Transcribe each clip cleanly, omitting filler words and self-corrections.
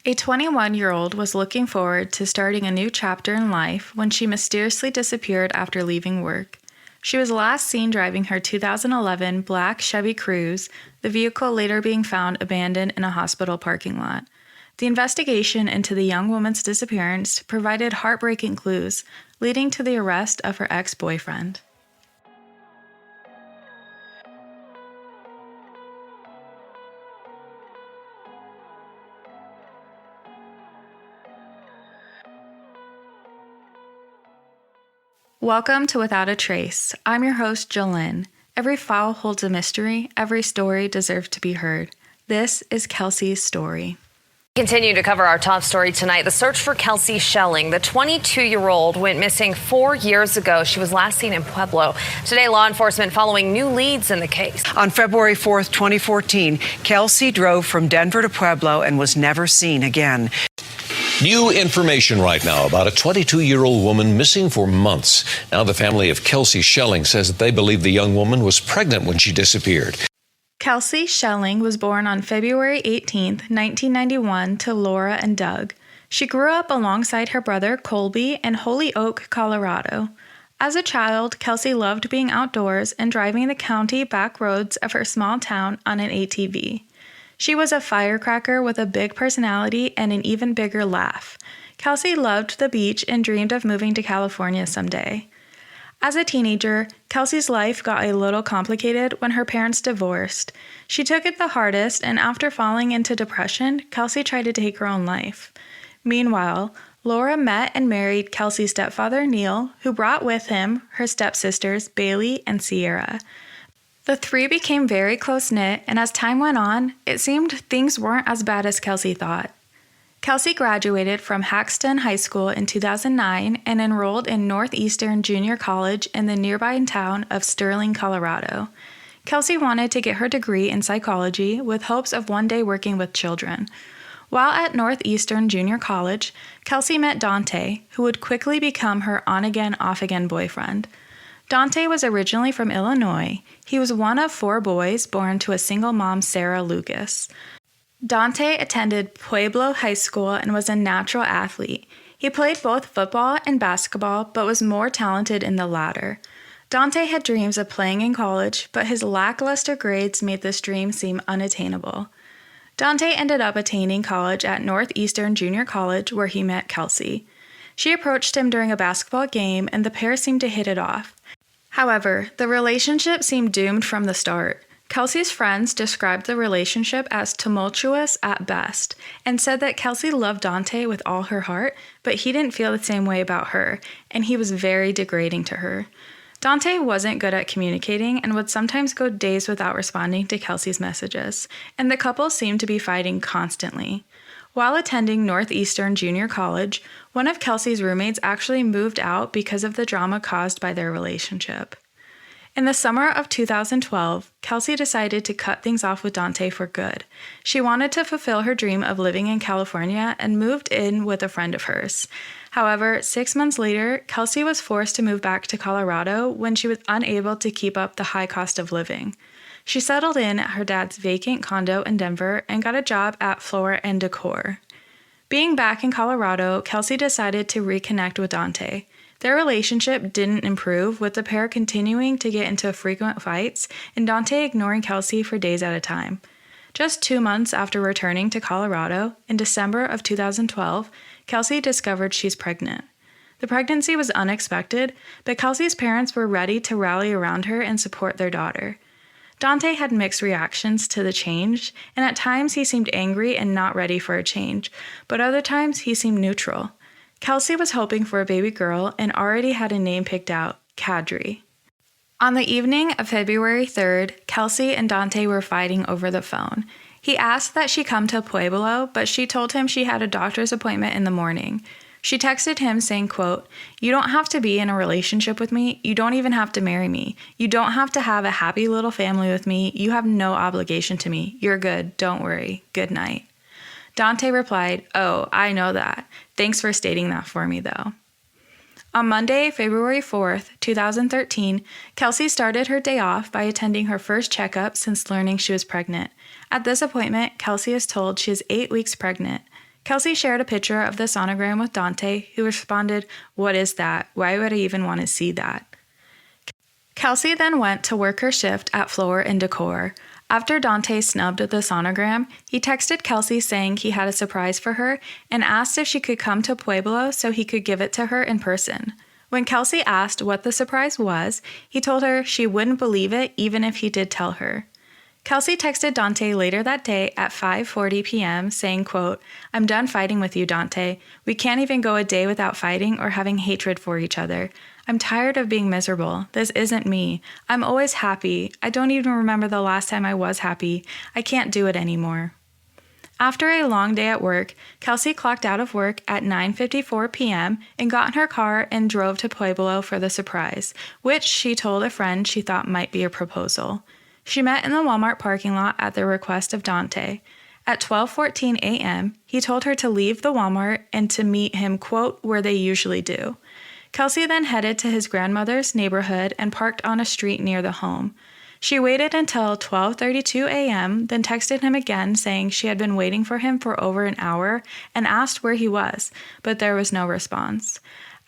A 21-year-old was looking forward to starting a new chapter in life when she mysteriously disappeared after leaving work. She was last seen driving her 2011 black Chevy Cruze, the vehicle later being found abandoned in a hospital parking lot. The investigation into the young woman's disappearance provided heartbreaking clues, leading to the arrest of her ex-boyfriend. Welcome to Without a Trace. I'm your host, Jolynn. Every file holds a mystery. Every story deserves to be heard. This is Kelsie's story. Continue to cover our top story tonight. The search for Kelsie Schelling. The 22-year-old went missing 4 years ago. She was last seen in Pueblo. Today, law enforcement following new leads in the case. On February 4th, 2014, Kelsie drove from Denver to Pueblo and was never seen again. New information right now about a 22-year-old woman missing for months. Now the family of Kelsie Schelling says that they believe the young woman was pregnant when she disappeared. Kelsie Schelling was born on February 18, 1991, to Laura and Doug. She grew up alongside her brother Colby in Holyoke, Colorado. As a child, Kelsie loved being outdoors and driving the county back roads of her small town on an ATV. She was a firecracker with a big personality and an even bigger laugh. Kelsie loved the beach and dreamed of moving to California someday. As a teenager, Kelsie's life got a little complicated when her parents divorced. She took it the hardest, and after falling into depression, Kelsie tried to take her own life. Meanwhile, Laura met and married Kelsie's stepfather, Neil, who brought with him her stepsisters, Bailey and Sierra. The three became very close-knit, and as time went on, it seemed things weren't as bad as Kelsie thought. Kelsie graduated from Haxton High School in 2009 and enrolled in Northeastern Junior College in the nearby town of Sterling, Colorado. Kelsie wanted to get her degree in psychology with hopes of one day working with children. While at Northeastern Junior College, Kelsie met Dante, who would quickly become her on-again, off-again boyfriend. Dante was originally from Illinois. He was one of 4 boys born to a single mom, Sarah Lucas. Dante attended Pueblo High School and was a natural athlete. He played both football and basketball, but was more talented in the latter. Dante had dreams of playing in college, but his lackluster grades made this dream seem unattainable. Dante ended up attaining college at Northeastern Junior College, where he met Kelsie. She approached him during a basketball game, and the pair seemed to hit it off. However, the relationship seemed doomed from the start. Kelsie's friends described the relationship as tumultuous at best and said that Kelsie loved Dante with all her heart, but he didn't feel the same way about her, and he was very degrading to her. Dante wasn't good at communicating and would sometimes go days without responding to Kelsie's messages, and the couple seemed to be fighting constantly. While attending Northeastern Junior College, one of Kelsie's roommates actually moved out because of the drama caused by their relationship. In the summer of 2012, Kelsie decided to cut things off with Dante for good. She wanted to fulfill her dream of living in California and moved in with a friend of hers. However, 6 months later, Kelsie was forced to move back to Colorado when she was unable to keep up the high cost of living. She settled in at her dad's vacant condo in Denver and got a job at Floor & Decor. Being back in Colorado, Kelsie decided to reconnect with Dante. Their relationship didn't improve, with the pair continuing to get into frequent fights and Dante ignoring Kelsie for days at a time. Just 2 months after returning to Colorado, in December of 2012, Kelsie discovered she's pregnant. The pregnancy was unexpected, but Kelsie's parents were ready to rally around her and support their daughter. Dante had mixed reactions to the change, and at times he seemed angry and not ready for a change, but other times he seemed neutral. Kelsie was hoping for a baby girl and already had a name picked out, Kadri. On the evening of February 3rd, Kelsie and Dante were fighting over the phone. He asked that she come to Pueblo, but she told him she had a doctor's appointment in the morning. She texted him saying, quote, "You don't have to be in a relationship with me. You don't even have to marry me. You don't have to have a happy little family with me. You have no obligation to me. You're good. Don't worry. Good night." Dante replied, "Oh, I know that. Thanks for stating that for me, though." On Monday, February 4th, 2013, Kelsie started her day off by attending her first checkup since learning she was pregnant. At this appointment, Kelsie is told she is 8 weeks pregnant. Kelsie shared a picture of the sonogram with Dante, who responded, "What is that? Why would I even want to see that?" Kelsie then went to work her shift at Floor and Decor. After Dante snubbed the sonogram, he texted Kelsie saying he had a surprise for her and asked if she could come to Pueblo so he could give it to her in person. When Kelsie asked what the surprise was, he told her she wouldn't believe it even if he did tell her. Kelsie texted Dante later that day at 5:40 p.m. saying, quote, "I'm done fighting with you, Dante. We can't even go a day without fighting or having hatred for each other. I'm tired of being miserable. This isn't me. I'm always happy. I don't even remember the last time I was happy. I can't do it anymore." After a long day at work, Kelsie clocked out of work at 9:54 p.m. and got in her car and drove to Pueblo for the surprise, which she told a friend she thought might be a proposal. She met in the Walmart parking lot at the request of Dante. At 12:14 a.m., he told her to leave the Walmart and to meet him, quote, "where they usually do." Kelsie then headed to his grandmother's neighborhood and parked on a street near the home. She waited until 12:32 a.m., then texted him again saying she had been waiting for him for over an hour and asked where he was, but there was no response.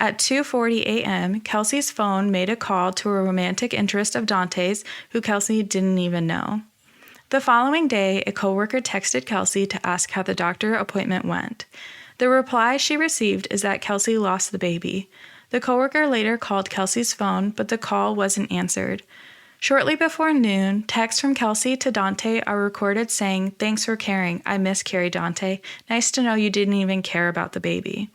At 2:40 a.m., Kelsie's phone made a call to a romantic interest of Dante's who Kelsie didn't even know. The following day, a coworker texted Kelsie to ask how the doctor appointment went. The reply she received is that Kelsie lost the baby. The coworker later called Kelsie's phone, but the call wasn't answered. Shortly before noon, texts from Kelsie to Dante are recorded saying, "Thanks for caring. I miscarried, Dante. Nice to know you didn't even care about the baby."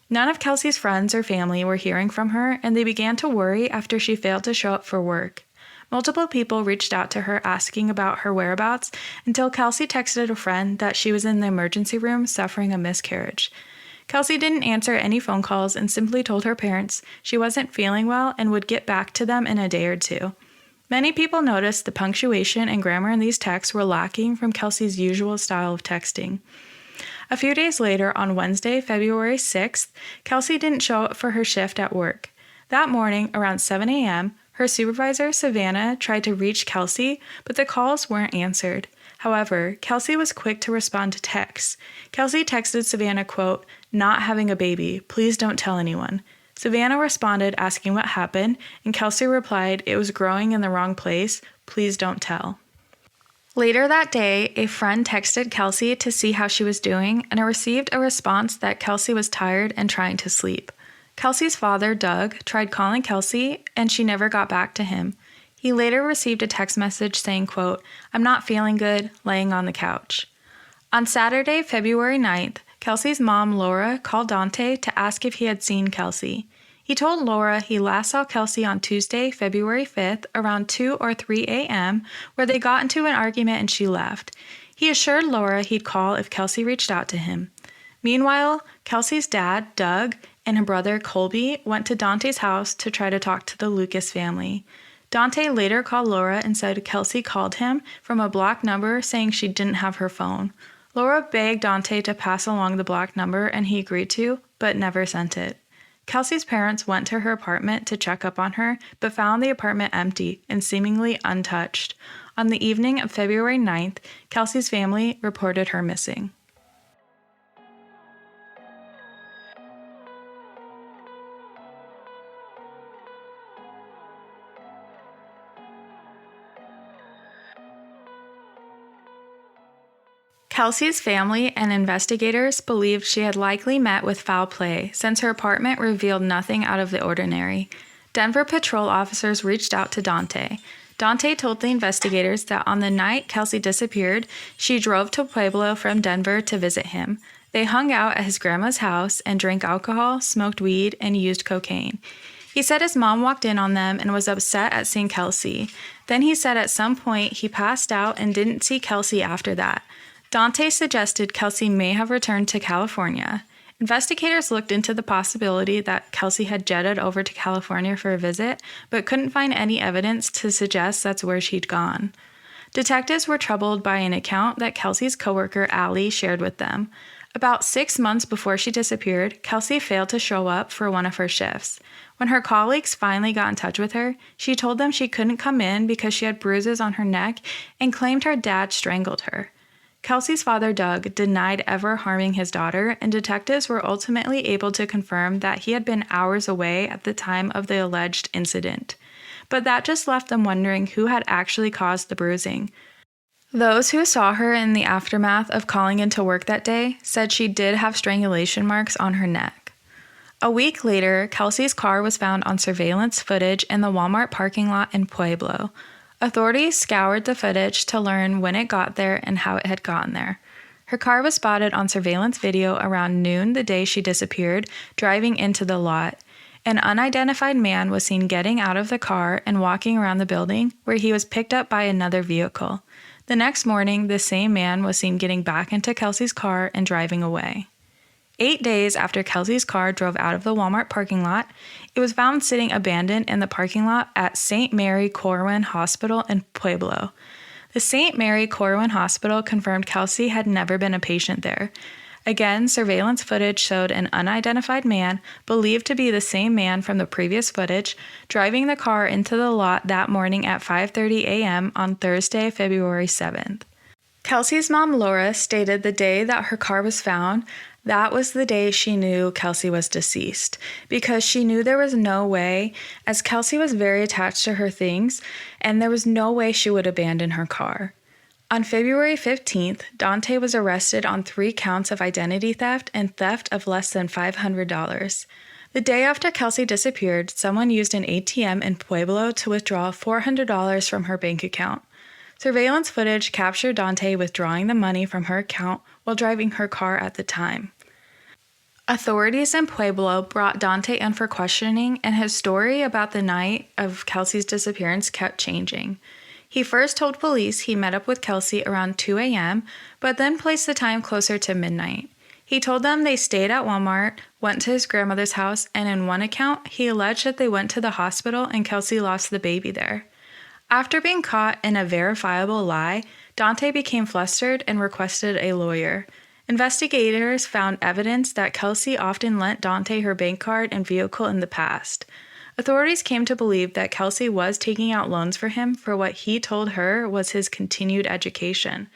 None of Kelsie's friends or family were hearing from her, and they began to worry after she failed to show up for work. Multiple people reached out to her asking about her whereabouts until Kelsie texted a friend that she was in the emergency room suffering a miscarriage. Kelsie didn't answer any phone calls and simply told her parents she wasn't feeling well and would get back to them in a day or two. Many people noticed the punctuation and grammar in these texts were lacking from Kelsie's usual style of texting. A few days later, on Wednesday, February 6th, Kelsie didn't show up for her shift at work. That morning, around 7 a.m., her supervisor, Savannah, tried to reach Kelsie, but the calls weren't answered. However, Kelsie was quick to respond to texts. Kelsie texted Savannah, quote, "Not having a baby. Please don't tell anyone." Savannah responded asking what happened, and Kelsie replied, "It was growing in the wrong place. Please don't tell." Later that day, a friend texted Kelsie to see how she was doing and received a response that Kelsie was tired and trying to sleep. Kelsie's father, Doug, tried calling Kelsie, and she never got back to him. He later received a text message saying, quote, "I'm not feeling good, laying on the couch." On Saturday, February 9th, Kelsie's mom, Laura, called Dante to ask if he had seen Kelsie. He told Laura he last saw Kelsie on Tuesday, February 5th, around 2 or 3 a.m., where they got into an argument and she left. He assured Laura he'd call if Kelsie reached out to him. Meanwhile, Kelsie's dad, Doug, and her brother, Colby, went to Dante's house to try to talk to the Lucas family. Dante later called Laura and said Kelsie called him from a blocked number saying she didn't have her phone. Laura begged Dante to pass along the blocked number and he agreed to, but never sent it. Kelsie's parents went to her apartment to check up on her, but found the apartment empty and seemingly untouched. On the evening of February 9th, Kelsie's family reported her missing. Kelsie's family and investigators believed she had likely met with foul play since her apartment revealed nothing out of the ordinary. Denver patrol officers reached out to Dante. Dante told the investigators that on the night Kelsie disappeared, she drove to Pueblo from Denver to visit him. They hung out at his grandma's house and drank alcohol, smoked weed, and used cocaine. He said his mom walked in on them and was upset at seeing Kelsie. Then he said at some point he passed out and didn't see Kelsie after that. Dante suggested Kelsie may have returned to California. Investigators looked into the possibility that Kelsie had jetted over to California for a visit, but couldn't find any evidence to suggest that's where she'd gone. Detectives were troubled by an account that Kelsie's coworker Allie shared with them. About 6 months before she disappeared, Kelsie failed to show up for one of her shifts. When her colleagues finally got in touch with her, she told them she couldn't come in because she had bruises on her neck and claimed her dad strangled her. Kelsie's father, Doug, denied ever harming his daughter, and detectives were ultimately able to confirm that he had been hours away at the time of the alleged incident. But that just left them wondering who had actually caused the bruising. Those who saw her in the aftermath of calling into work that day said she did have strangulation marks on her neck. A week later, Kelsie's car was found on surveillance footage in the Walmart parking lot in Pueblo. Authorities scoured the footage to learn when it got there and how it had gotten there. Her car was spotted on surveillance video around noon the day she disappeared, driving into the lot. An unidentified man was seen getting out of the car and walking around the building, where he was picked up by another vehicle. The next morning, the same man was seen getting back into Kelsie's car and driving away. 8 days after Kelsie's car drove out of the Walmart parking lot, it was found sitting abandoned in the parking lot at St. Mary Corwin Hospital in Pueblo. The St. Mary Corwin Hospital confirmed Kelsie had never been a patient there. Again, surveillance footage showed an unidentified man, believed to be the same man from the previous footage, driving the car into the lot that morning at 5:30 a.m. on Thursday, February 7th. Kelsie's mom, Laura, stated the day that her car was found, that was the day she knew Kelsie was deceased, because she knew there was no way, as Kelsie was very attached to her things, and there was no way she would abandon her car. On February 15th, Dante was arrested on 3 counts of identity theft and theft of less than $500. The day after Kelsie disappeared, someone used an ATM in Pueblo to withdraw $400 from her bank account. Surveillance footage captured Dante withdrawing the money from her account while driving her car at the time. Authorities in Pueblo brought Dante in for questioning, and his story about the night of Kelsie's disappearance kept changing. He first told police he met up with Kelsie around 2 a.m., but then placed the time closer to midnight. He told them they stayed at Walmart, went to his grandmother's house, and in one account, he alleged that they went to the hospital and Kelsie lost the baby there. After being caught in a verifiable lie, Dante became flustered and requested a lawyer. Investigators found evidence that Kelsie often lent Dante her bank card and vehicle in the past. Authorities came to believe that Kelsie was taking out loans for him for what he told her was his continued education.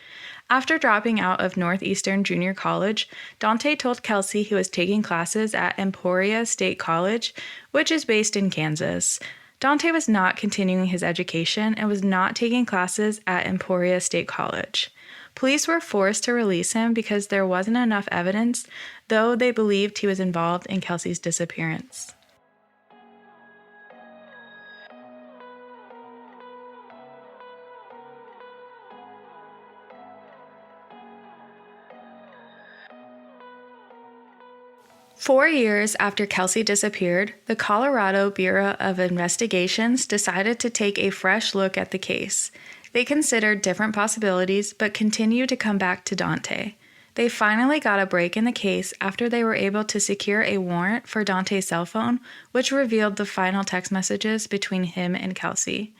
After dropping out of Northeastern Junior College, Dante told Kelsie he was taking classes at Emporia State College, which is based in Kansas. Dante was not continuing his education and was not taking classes at Emporia State College. Police were forced to release him because there wasn't enough evidence, though they believed he was involved in Kelsie's disappearance. Four years after Kelsie disappeared, the Colorado Bureau of Investigations decided to take a fresh look at the case. They considered different possibilities, but continued to come back to Dante. They finally got a break in the case after they were able to secure a warrant for Dante's cell phone, which revealed the final text messages between him and Kelsie.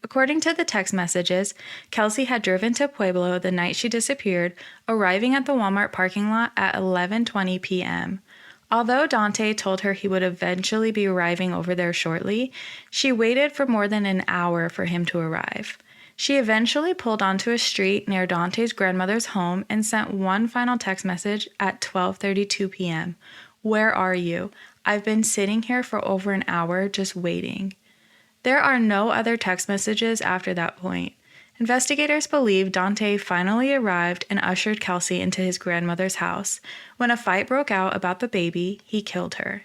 According to the text messages, Kelsie had driven to Pueblo the night she disappeared, arriving at the Walmart parking lot at 11:20 p.m. Although Dante told her he would eventually be arriving over there shortly, she waited for more than an hour for him to arrive. She eventually pulled onto a street near Dante's grandmother's home and sent one final text message at 12:32 p.m. "Where are you? I've been sitting here for over an hour just waiting." There are no other text messages after that point. Investigators believe Dante finally arrived and ushered Kelsie into his grandmother's house. When a fight broke out about the baby, he killed her.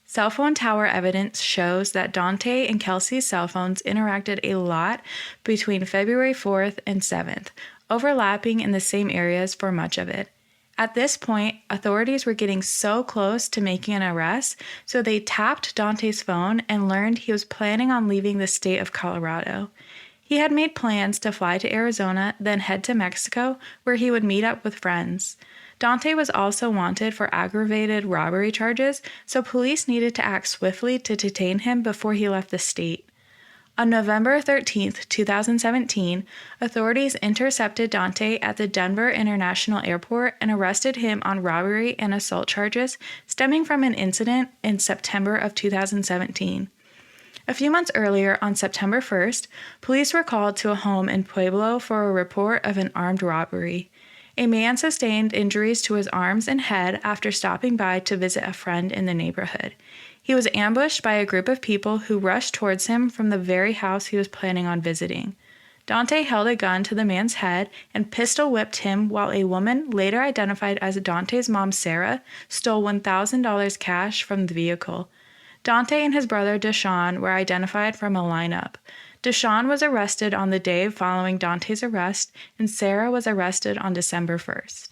Cell phone tower evidence shows that Dante and Kelsie's cell phones interacted a lot between February 4th and 7th, overlapping in the same areas for much of it. At this point, authorities were getting so close to making an arrest, so they tapped Dante's phone and learned he was planning on leaving the state of Colorado. He had made plans to fly to Arizona, then head to Mexico, where he would meet up with friends. Dante was also wanted for aggravated robbery charges, so police needed to act swiftly to detain him before he left the state. On November 13, 2017, authorities intercepted Dante at the Denver International Airport and arrested him on robbery and assault charges stemming from an incident in September of 2017. A few months earlier, on September 1st, police were called to a home in Pueblo for a report of an armed robbery. A man sustained injuries to his arms and head after stopping by to visit a friend in the neighborhood. He was ambushed by a group of people who rushed towards him from the very house he was planning on visiting. Dante held a gun to the man's head and pistol whipped him while a woman, later identified as Dante's mom Sarah, stole $1,000 cash from the vehicle. Dante and his brother Deshaun were identified from a lineup. Deshaun was arrested on the day following Dante's arrest, and Sarah was arrested on December 1st.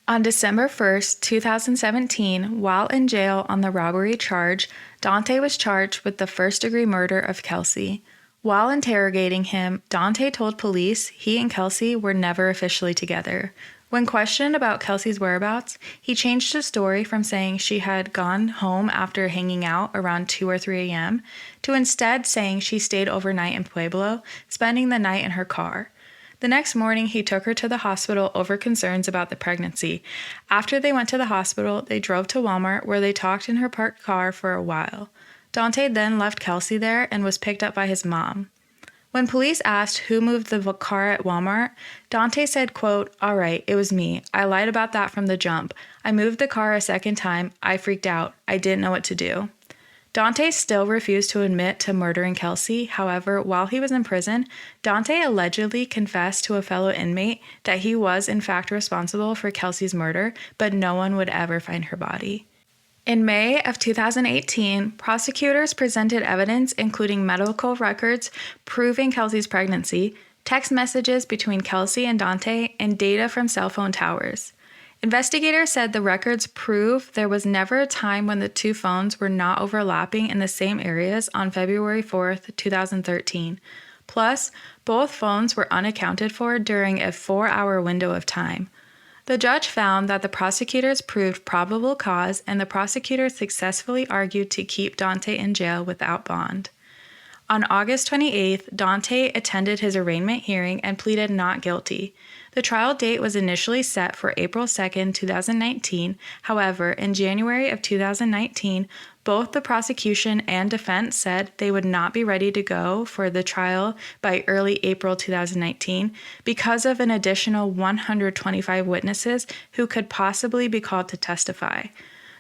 On December 1st, 2017, while in jail on the robbery charge, Dante was charged with the first-degree murder of Kelsie. While interrogating him, Dante told police he and Kelsie were never officially together. When questioned about Kelsie's whereabouts, he changed his story from saying she had gone home after hanging out around 2 or 3 a.m. to instead saying she stayed overnight in Pueblo, spending the night in her car. The next morning, he took her to the hospital over concerns about the pregnancy. After they went to the hospital, they drove to Walmart where they talked in her parked car for a while. Dante then left Kelsie there and was picked up by his mom. When police asked who moved the car at Walmart, Dante said, quote, "All right, it was me. I lied about that from the jump. I moved the car a second time. I freaked out. I didn't know what to do." Dante still refused to admit to murdering Kelsie. However, while he was in prison, Dante allegedly confessed to a fellow inmate that he was in fact responsible for Kelsie's murder, but no one would ever find her body. In May of 2018, prosecutors presented evidence including medical records proving Kelsie's pregnancy, text messages between Kelsie and Dante, and data from cell phone towers. Investigators said the records prove there was never a time when the two phones were not overlapping in the same areas on February 4th, 2013. Plus, both phones were unaccounted for during a 4-hour window of time. The judge found that the prosecutors proved probable cause, and the prosecutors successfully argued to keep Dante in jail without bond. On August 28th, Dante attended his arraignment hearing and pleaded not guilty. The trial date was initially set for April 2, 2019. However, in January of 2019, both the prosecution and defense said they would not be ready to go for the trial by early April 2019 because of an additional 125 witnesses who could possibly be called to testify.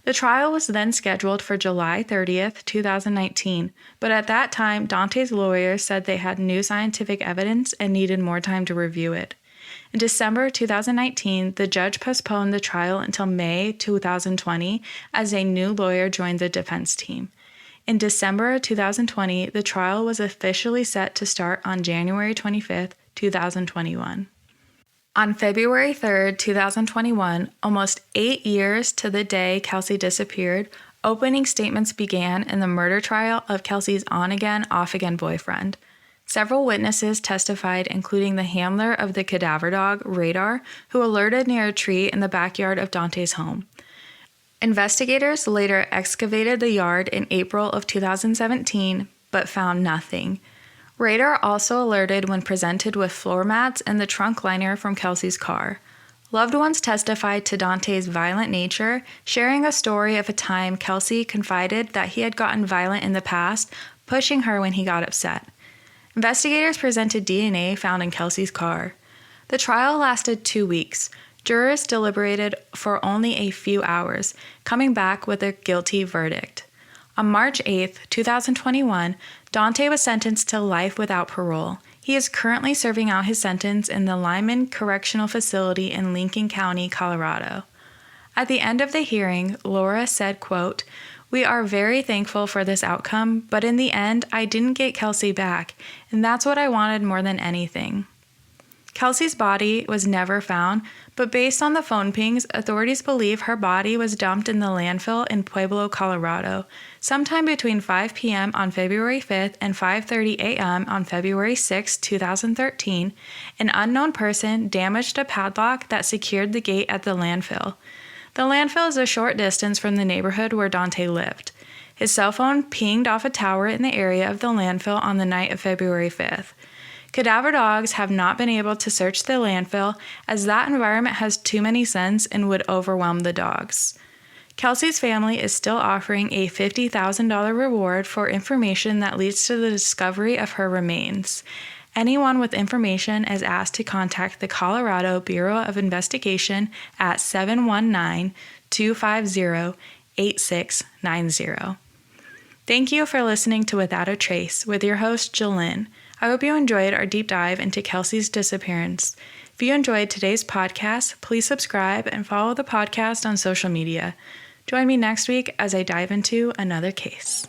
The trial was then scheduled for July 30th, 2019, but at that time, Dante's lawyers said they had new scientific evidence and needed more time to review it. In December 2019, the judge postponed the trial until May 2020 as a new lawyer joined the defense team. In December 2020, the trial was officially set to start on January 25th, 2021. On February 3rd, 2021, almost 8 years to the day Kelsie disappeared, opening statements began in the murder trial of Kelsie's on-again, off-again boyfriend. Several witnesses testified, including the handler of the cadaver dog, Radar, who alerted near a tree in the backyard of Dante's home. Investigators later excavated the yard in April of 2017, but found nothing. Radar also alerted when presented with floor mats and the trunk liner from Kelsie's car. Loved ones testified to Dante's violent nature, sharing a story of a time Kelsie confided that he had gotten violent in the past, pushing her when he got upset. Investigators presented DNA found in Kelsie's car. The trial lasted 2 weeks. Jurors deliberated for only a few hours, coming back with a guilty verdict. On March 8, 2021, Dante was sentenced to life without parole. He is currently serving out his sentence in the Lyman Correctional Facility in Lincoln County, Colorado. At the end of the hearing, Laura said, quote, "We are very thankful for this outcome, but in the end, I didn't get Kelsie back, and that's what I wanted more than anything." Kelsie's body was never found, but based on the phone pings, authorities believe her body was dumped in the landfill in Pueblo, Colorado, sometime between 5 p.m. on February 5th and 5:30 a.m. on February 6, 2013. An unknown person damaged a padlock that secured the gate at the landfill. The landfill is a short distance from the neighborhood where Dante lived. His cell phone pinged off a tower in the area of the landfill on the night of February 5th. Cadaver dogs have not been able to search the landfill as that environment has too many scents and would overwhelm the dogs. Kelsie's family is still offering a $50,000 reward for information that leads to the discovery of her remains. Anyone with information is asked to contact the Colorado Bureau of Investigation at 719-250-8690. Thank you for listening to Without a Trace with your host, Jalen. I hope you enjoyed our deep dive into Kelsie's disappearance. If you enjoyed today's podcast, please subscribe and follow the podcast on social media. Join me next week as I dive into another case.